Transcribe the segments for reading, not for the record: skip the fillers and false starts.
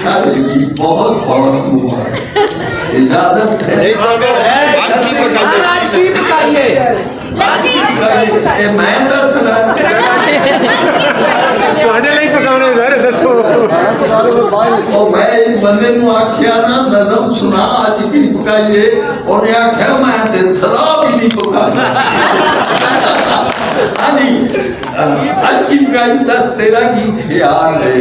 शादी बहुत बहुत मुबारक। इजाजत है मैं दसना मैं इस बंदे आख्या ना नजम सुना अज की पकाइए और आख्या मैं सलाह भी नहीं पकाई। हाँ जी अज की पकाई दस तेरा की ख्याल है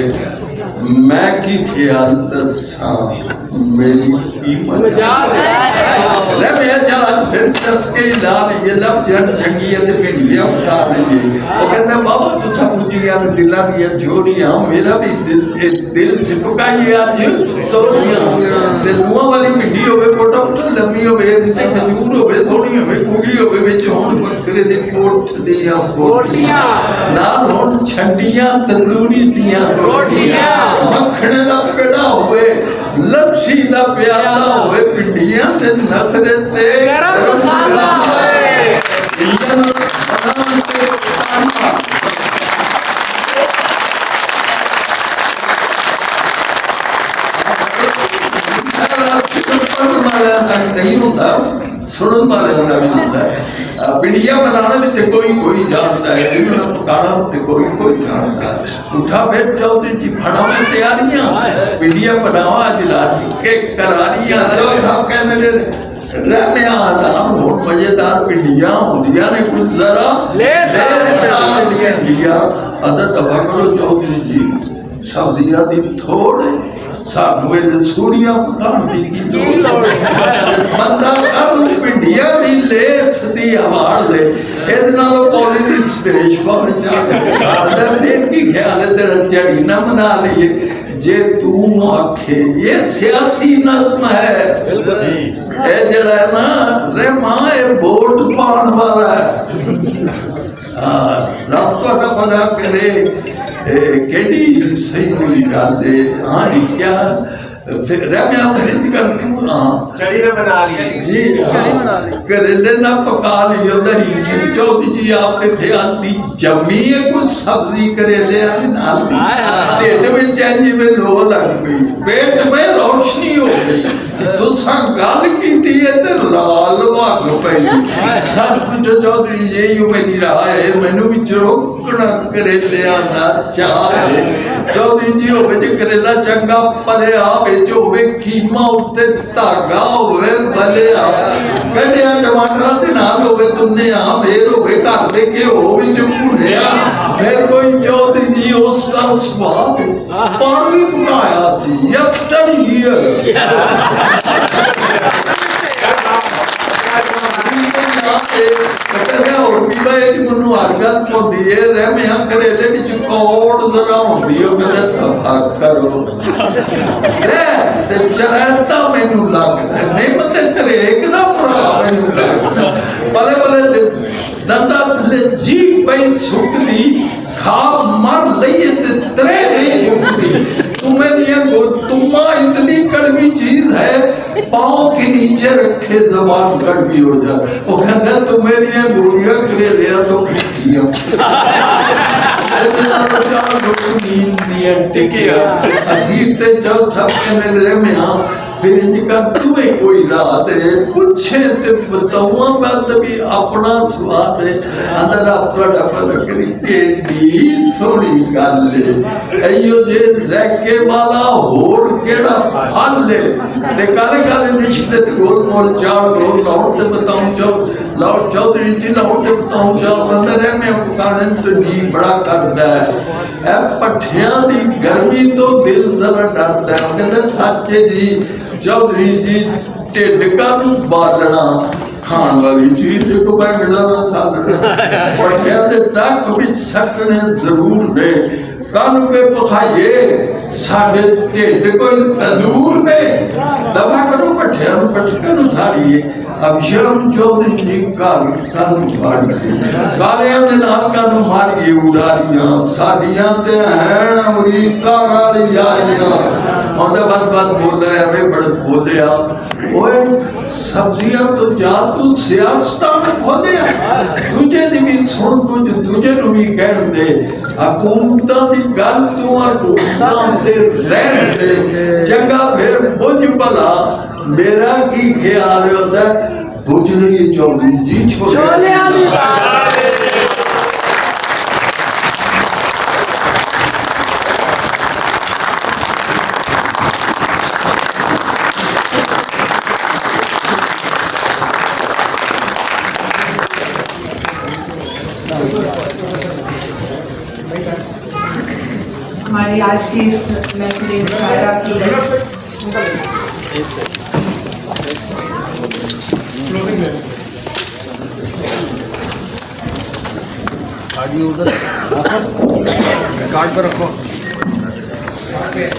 मैं की ख्याल दसा मेरी कीमत ले मैं चला फिर दस के लाल ये लब जन जंगियत पे लिया उठा लीजिए वो कहते बाबा तुझा मुझिया ने दिला दिया जोड़ियां मेरा भी दिल से टुकाइए आज तोड़ियां दिल मुंह वाली मिट्टी होवे फोटो लंबी होवे रिश्ते खजूर होवे सोनी होवे कुड़ी होवे विच होण बकरे दे कोठ दियां रोटियां नाल होण छंडियां तंदूरी दियां रोटियां मक्खण दा पेड़ा होवे लस्सी दा प्याला होवे पिंडियां ते नखरे ते गरम मसाला नहीं होता सुनने वाले का भी होता है पिंडिया बनाने में कोई कोई जानता है पकाना कोई कोई जानता है उठा फिर चौधरी जी फड़ा में तैयारियां पिंडिया बनावा आज रात के करारियां हम कहते रहने आजाम बहुत मजेदार पिंडियां होंदियां ने कुछ जरा ले लिया अदा सभा करो चौधरी जी सब्जियां दी थोड़े सानू सूड़ियां पकान दी बंदा कानू पिंडिया दी लेस दी आवाज है इहदे नालों पॉलिटिक्स पेशवा विच आ फिर की ख्याल है तेरा झड़ी ना मना लईए जे तू आखे ये सियासी नज़्म है ये जड़ा है ना रे मां ये वोट पाने वाला है रब तुहाडा भला करे केडी सही बोली गल दे हां क्या रम्या खरीद कर चढ़ी ने बना लिया जी करेले ना पका लियो दरी से चौधरी जी आपके ख्याल दी जमी है कुछ सब्जी करेले नाल ढिड में चैंजी में लो लग गई पेट में रोशनी हो गई तो गल की लाल भाग पई सब कुछ चौधरी जी यू मेरी राह है मैनू भी रोकना करेलिया दा चाह है चौधरी जी होवे जे करेला चंगा पलिया विच होवे कीमा उत्ते धागा होवे बलिया कढ़िया टमाटर ते नाल होवे तुन्निया फिर होवे घर दे घिओ विच भुनिया फिर कोई चौधरी जी उसका स्वाद पानी बनाया सी यस्टरडे ईयर करेले कौड़ जरा होंदी करो चलता मैनू लगता निमत तरेक दा भरा मैनू लगता भले भले दंदा थले जी पई सुकदी खा मर लईए ते तरे नहीं मुकदी तुम्हें दिया तुम्मा इतनी कड़वी चीज है पाँव के नीचे रखे जबान कड़वी हो जाए वो कहता तू मेरी गोलियां करे लिया तो किया नींद दिया टिकिया अखीर ते जब सब कहने लगे मैं हाँ फिर इनका तुम्हें कोई रात है पूछे ते बताऊं बात भी अपना स्वाद है अंदर आपका डबल करी केडी सोनी गल है अयो जे जैके वाला होर केड़ा फल है ते काले काले निश्चित गोल मोल चार गोल लाउड ते बताऊं लाउड चौधरी जी लाउड ते बताऊं चार अंदर है मैं कारण तो जी बड़ा करदा है ए पठियां दी गर्मी तो दिल जरा डरदा है कहंदे सच्चे जी चौधरी जी ढिड कानू बालना खान वाली चीज को मैं मिला पठिया ते डक विच सकने जरूर ने कानू पे पखाइए साडे ढिड कोई तंदूर ने दफा करो पठिया नु पटका नु झाड़िए अब शर्म चौधरी जी काल कानू फाड़ काले ने नाल कानू मारिए उड़ारियां साडियां ते हैं अमरीका वाली यारियां ओंदे बात बोले हमें बड़ बोलिया ओए सब्जियां तो जा तू सियासत में बोलिया तुझे दी भी सुन कुछ तुझे नु भी कह दे हुकूमतां दी गल तू हुकूमतां ते रहन दे चंगा फिर बुझ भला मेरा की ख्याल होता है बुझ नहीं चौधरी जी छोले हमारी आज की इस महफिल मुशायरा की उधर कार्ड पर रखो आगे